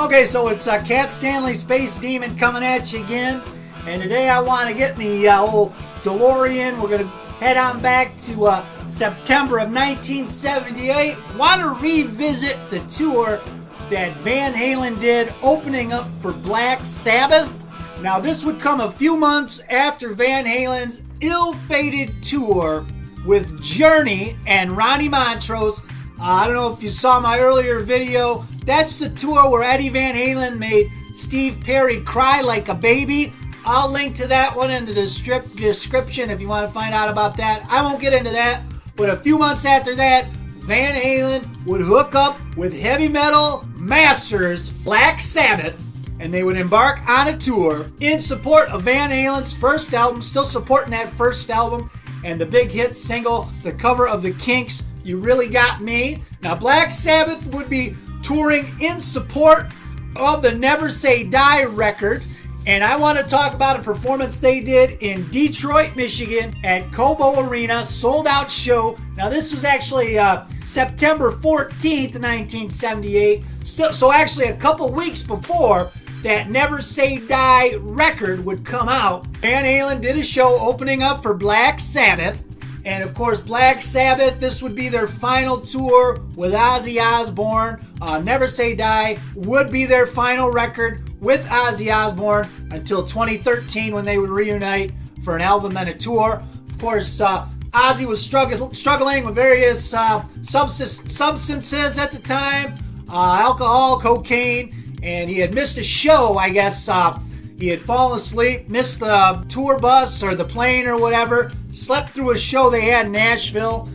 Okay, so it's Cat Stanley Space Demon coming at you again. And today I want to get in the old DeLorean. We're going to head on back to September of 1978. Want to revisit the tour that Van Halen did opening up for Black Sabbath. Now, this would come a few months after Van Halen's ill-fated tour with Journey and Ronnie Montrose. I don't know if you saw my earlier video. That's the tour where Eddie Van Halen made Steve Perry cry like a baby. I'll link to that one in the description if you want to find out about that. I won't get into that. But a few months after that, Van Halen would hook up with heavy metal masters Black Sabbath, and they would embark on a tour in support of Van Halen's first album, still supporting that first album, and the big hit single, the cover of the Kinks' You Really Got Me. Now, Black Sabbath would be touring in support of the Never Say Die record, and I want to talk about a performance they did in Detroit, Michigan at Cobo Arena, sold out show. Now, this was actually September 14th, 1978, so actually a couple weeks before that Never Say Die record would come out. Van Halen did a show opening up for Black Sabbath. And of course, Black Sabbath, this would be their final tour with Ozzy Osbourne. Never Say Die would be their final record with Ozzy Osbourne until 2013 when they would reunite for an album and a tour. Of course, Ozzy was struggling with various substances at the time, alcohol, cocaine, and he had missed a show, I guess. He had fallen asleep, missed the tour bus or the plane or whatever, slept through a show they had in Nashville.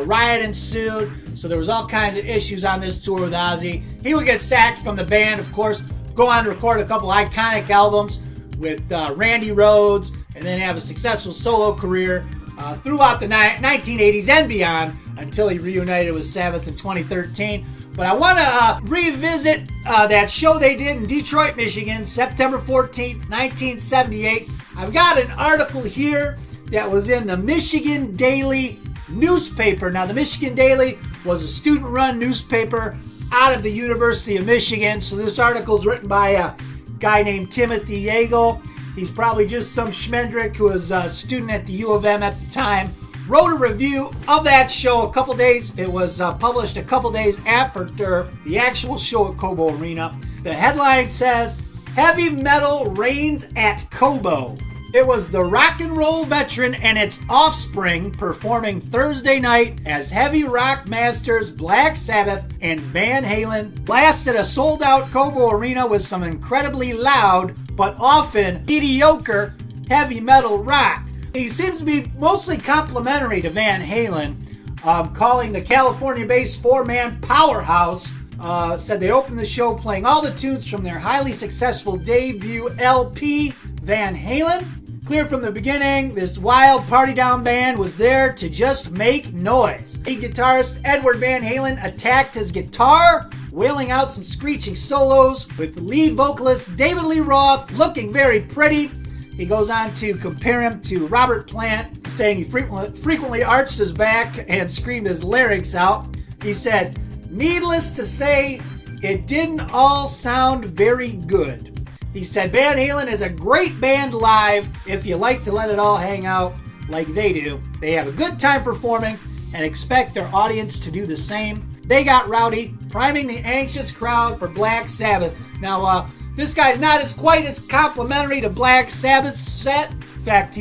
Riot ensued, so there was all kinds of issues on this tour with Ozzy. He would get sacked from the band, of course, go on to record a couple iconic albums with Randy Rhoads, and then have a successful solo career throughout the 1980s and beyond until he reunited with Sabbath in 2013. But I want to revisit that show they did in Detroit, Michigan, September 14th, 1978. I've got an article here that was in the Michigan Daily newspaper. Now, the Michigan Daily was a student-run newspaper out of the University of Michigan. So this article is written by a guy named Timothy Yeagle. He's probably just some schmendrick who was a student at the U of M at the time. Wrote a review of that show a couple days. It was published a couple days after the actual show at Cobo Arena. The headline says, "Heavy Metal Reigns at Cobo." It was the rock and roll veteran and its offspring performing Thursday night as heavy rock masters Black Sabbath and Van Halen blasted a sold-out Cobo Arena with some incredibly loud but often mediocre heavy metal rock. He seems to be mostly complimentary to Van Halen, calling the California-based four-man powerhouse. Said they opened the show playing all the tunes from their highly successful debut LP, Van Halen. Clear from the beginning, this wild party-down band was there to just make noise. Lead guitarist Edward Van Halen attacked his guitar, wailing out some screeching solos, with lead vocalist David Lee Roth looking very pretty. He goes on to compare him to Robert Plant, saying he frequently arched his back and screamed his lyrics out. He said, "Needless to say, it didn't all sound very good." He said, "Van Halen is a great band live if you like to let it all hang out like they do. They have a good time performing and expect their audience to do the same. They got rowdy, priming the anxious crowd for Black Sabbath." Now, this guy's not quite as complimentary to Black Sabbath's set. In fact,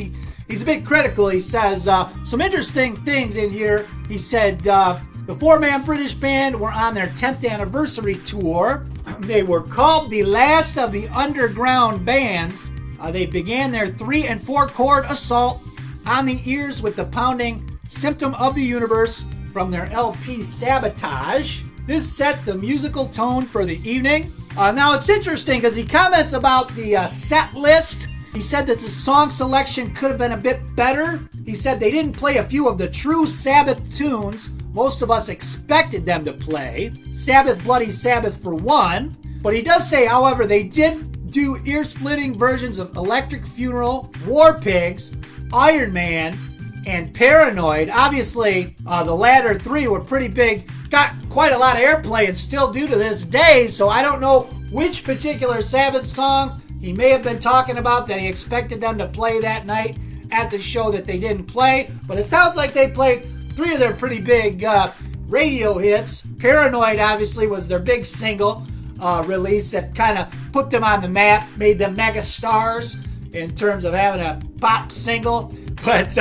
he's a bit critical. He says some interesting things in here. He said the four-man British band were on their 10th anniversary tour. They were called the last of the underground bands. They began their 3- and 4-chord assault on the ears with the pounding Symptom of the Universe from their LP Sabotage. This set the musical tone for the evening. Now, it's interesting because he comments about the set list. He said that the song selection could have been a bit better. He said they didn't play a few of the true Sabbath tunes most of us expected them to play. Sabbath, Bloody Sabbath for one. But he does say, however, they did do ear-splitting versions of Electric Funeral, War Pigs, Iron Man, and Paranoid. Obviously, the latter three were pretty big, got quite a lot of airplay and still do to this day, so I don't know which particular Sabbath songs he may have been talking about that he expected them to play that night at the show that they didn't play, but it sounds like they played three of their pretty big radio hits. Paranoid, obviously, was their big single release that kind of put them on the map, made them mega stars in terms of having a pop single. But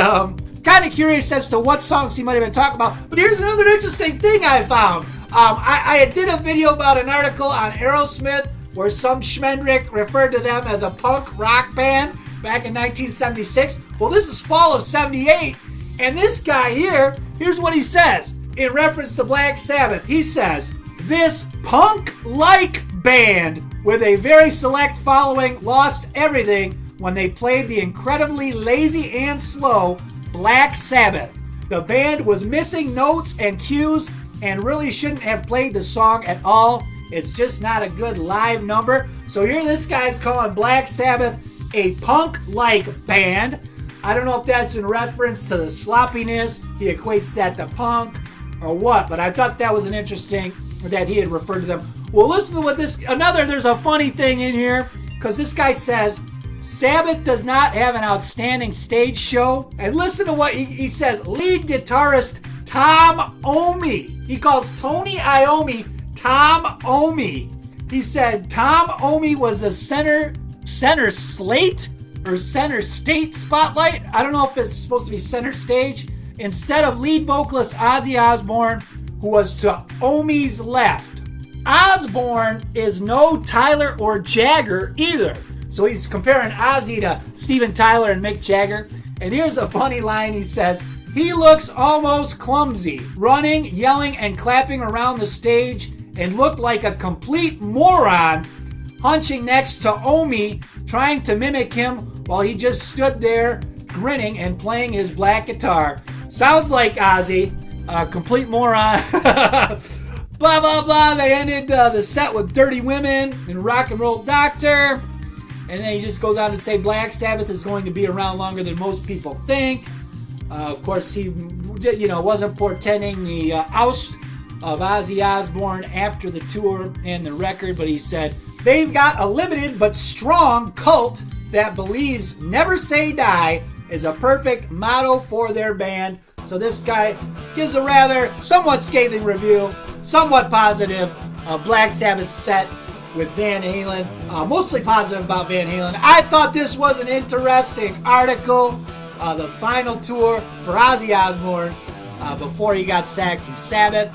kind of curious as to what songs he might have been talking about. But here's another interesting thing I found. I did a video about an article on Aerosmith where some schmendrick referred to them as a punk rock band back in 1976. Well, this is fall of 78, and this guy here, here's what he says in reference to Black Sabbath. He says, "This punk-like band with a very select following lost everything when they played the incredibly lazy and slow Black Sabbath. The band was missing notes and cues and really shouldn't have played the song at all. It's just not a good live number." So here this guy's calling Black Sabbath a punk-like band. I don't know if that's in reference to the sloppiness, he equates that to punk, or what, but I thought that was an interesting, that he had referred to them. Well, listen to what there's a funny thing in here, because this guy says, Sabbath does not have an outstanding stage show. And listen to what he says. Lead guitarist Tom Iommi. He calls Tony Iommi Tom Iommi. He said Tom Iommi was a center slate or center state spotlight. I don't know if it's supposed to be center stage. Instead of lead vocalist Ozzy Osbourne, who was to Iommi's left. Osbourne is no Tyler or Jagger either. So he's comparing Ozzy to Steven Tyler and Mick Jagger. And here's a funny line he says. He looks almost clumsy, running, yelling, and clapping around the stage, and looked like a complete moron, hunching next to Iommi, trying to mimic him while he just stood there, grinning and playing his black guitar. Sounds like Ozzy, a complete moron. Blah, blah, blah. They ended the set with Dirty Women and Rock and Roll Doctor. And then he just goes on to say Black Sabbath is going to be around longer than most people think. Of course, he wasn't portending the oust of Ozzy Osbourne after the tour and the record, but he said, they've got a limited but strong cult that believes never say die is a perfect motto for their band. So this guy gives a rather somewhat scathing review, somewhat positive, of Black Sabbath's set with Van Halen, mostly positive about Van Halen. I thought this was an interesting article. The final tour for Ozzy Osbourne before he got sacked from Sabbath.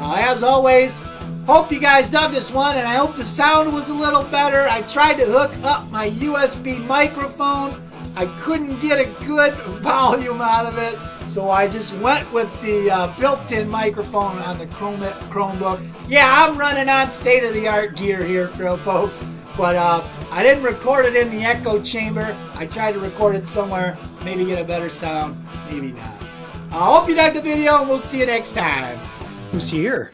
As always, hope you guys dug this one, and I hope the sound was a little better. I tried to hook up my USB microphone. I couldn't get a good volume out of it, so I just went with the built-in microphone on the Chromebook. Yeah, I'm running on state-of-the-art gear here, folks, but I didn't record it in the echo chamber. I tried to record it somewhere, maybe get a better sound, maybe not. I hope you liked the video, and we'll see you next time. Who's here?